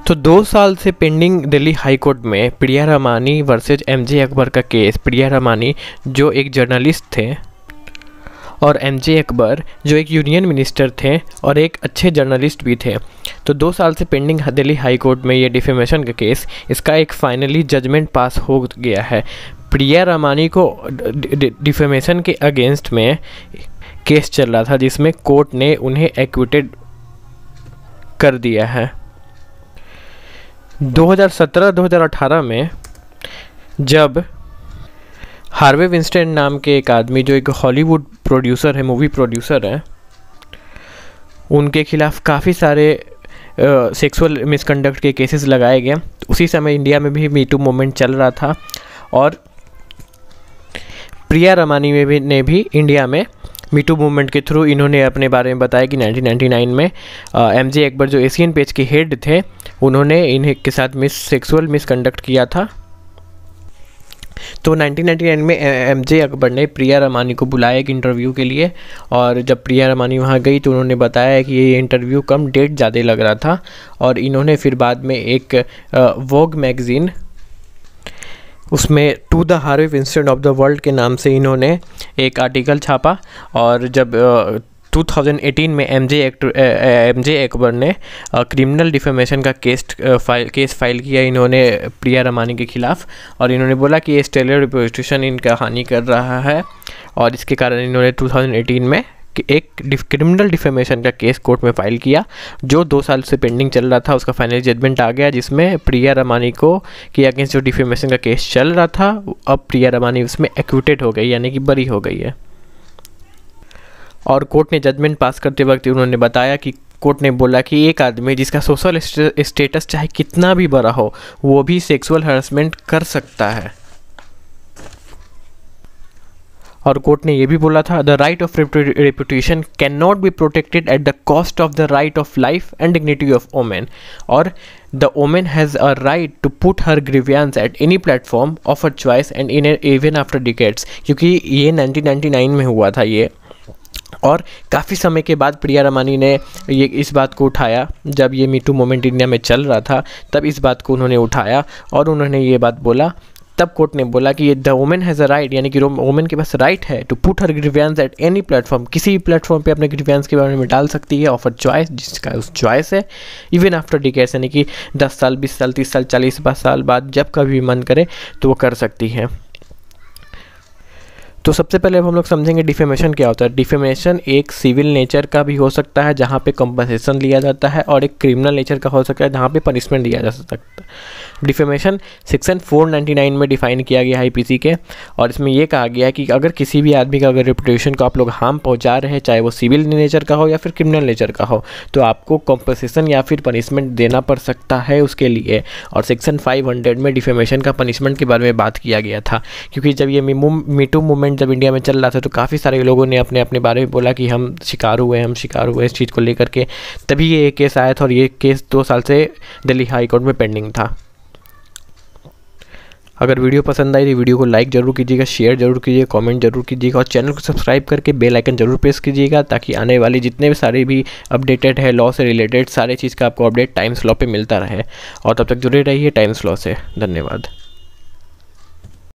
तो 2 साल से पेंडिंग दिल्ली हाई कोर्ट में प्रिया रमानी वर्सेज एमजे अकबर का केस। प्रिया रमानी जो एक जर्नलिस्ट थे और एमजे अकबर जो एक यूनियन मिनिस्टर थे और एक अच्छे जर्नलिस्ट भी थे। तो 2 साल से पेंडिंग दिल्ली हाई कोर्ट में ये डिफेमेशन का केस, इसका एक फाइनली जजमेंट पास हो गया है। प्रिया रमानी को डिफेमेशन के अगेंस्ट में केस चल रहा था जिसमें कोर्ट ने उन्हें एक्विटेड कर दिया है। 2017-2018 में जब हार्वे विंस्टाइन नाम के एक आदमी जो एक हॉलीवुड प्रोड्यूसर है, मूवी प्रोड्यूसर है, उनके खिलाफ काफ़ी सारे सेक्सुअल मिसकंडक्ट के केसेस लगाए गए। उसी समय इंडिया में भी मीटू मूवमेंट चल रहा था और प्रिया रमानी ने भी इंडिया में मीटू मूवमेंट के थ्रू इन्होंने अपने बारे में बताया कि 1999 में एमजे अकबर जो एशियन पेज के हेड थे, उन्होंने इन्हें के साथ सेक्सुअल मिसकंडक्ट किया था। तो 1999 में एमजे अकबर ने प्रिया रमानी को बुलाया एक इंटरव्यू के लिए, और जब प्रिया रमानी वहाँ गई तो उन्होंने बताया कि ये इंटरव्यू कम डेट ज़्यादा लग रहा था। और इन्होंने फिर बाद में एक वोग मैगज़ीन, उसमें to the Harvey Weinstein of the world के नाम से इन्होंने एक आर्टिकल छापा। और जब 2018 में एमजे अकबर ने क्रिमिनल डिफेमेशन का केस फाइल किया इन्होंने प्रिया रमानी के ख़िलाफ़, और इन्होंने बोला कि ये स्टेलर रेपुटेशन इनका हानि कर रहा है, और इसके कारण इन्होंने 2018 में एक क्रिमिनल डिफेमेशन का केस कोर्ट में फाइल किया जो 2 साल से पेंडिंग चल रहा था। उसका फाइनल जजमेंट आ गया जिसमें प्रिया रमानी को के अगेंस्ट जो डिफेमेशन का केस चल रहा था, अब प्रिया रमानी उसमें एक्विटेड हो गई, यानी कि बरी हो गई है। और कोर्ट ने जजमेंट पास करते वक्त उन्होंने बताया कि कोर्ट ने बोला कि एक आदमी जिसका सोशल स्टेटस चाहे कितना भी बड़ा हो, वो भी सेक्सुअल हरासमेंट कर सकता है। और कोर्ट ने ये भी बोला था, the right of reputation can not be protected at the cost of the right of life and dignity of women, और the women has a right to put her grievance at any platform of her choice and even after decades. क्योंकि ये 1999 में हुआ था ये, और काफ़ी समय के बाद प्रिया रमानी ने ये इस बात को उठाया। जब ये मीटू मूवमेंट इंडिया में चल रहा था तब इस बात को उन्होंने उठाया और उन्होंने ये बात बोला। तब कोर्ट ने बोला कि the women has a right, यानी कि वुमेन के पास राइट है to put her grievance at any platform, किसी भी प्लेटफॉर्म पे अपने ग्रीवियंस के बारे में डाल सकती है, ऑफर चॉइस जिसका उस चॉइस है, इवन आफ्टर डिकेड्स, यानी कि 10 साल 20 साल 30 साल 40 साल बाद जब कभी मन करे तो वो कर सकती है। तो सबसे पहले अब हम लोग समझेंगे डिफेमेशन क्या होता है। डिफेमेशन एक सिविल नेचर का भी हो सकता है जहाँ पे कंपनसेशन लिया जाता है, और एक क्रिमिनल नेचर का हो सकता है जहाँ पे पनिशमेंट दिया जा सकता है। डिफेमेशन सेक्शन 499 में डिफाइन किया गया है आईपीसी के, और इसमें यह कहा गया है कि अगर किसी भी आदमी का अगर रेपुटेशन को आप लोग हार्म पहुँचा रहे हैं, चाहे वो सिविल नेचर का हो या फिर क्रिमिनल नेचर का हो, तो आपको कंपनसेशन या फिर पनिशमेंट देना पड़ सकता है उसके लिए। और सेक्शन 500 में डिफेमेशन का पनिशमेंट के बारे में बात किया गया था, क्योंकि जब ये मीटू मूवमेंट जब इंडिया में चल रहा था तो काफ़ी सारे लोगों ने अपने बारे में बोला कि हम शिकार हुए इस चीज़ को लेकर के, तभी ये केस आया था। और ये केस 2 साल से दिल्ली हाई कोर्ट में पेंडिंग था। अगर वीडियो पसंद आई तो वीडियो को लाइक जरूर कीजिएगा, शेयर जरूर कीजिएगा, कमेंट जरूर कीजिएगा, और चैनल को सब्सक्राइब करके बेल आइकन जरूर प्रेस कीजिएगा, ताकि आने वाली जितने भी सारे भी अपडेटेड है लॉ से रिलेटेड सारे चीज़ का आपको अपडेट टाइम्स लॉ पे मिलता रहे। और तब तक जुड़े रहिए टाइम्स लॉ से। धन्यवाद।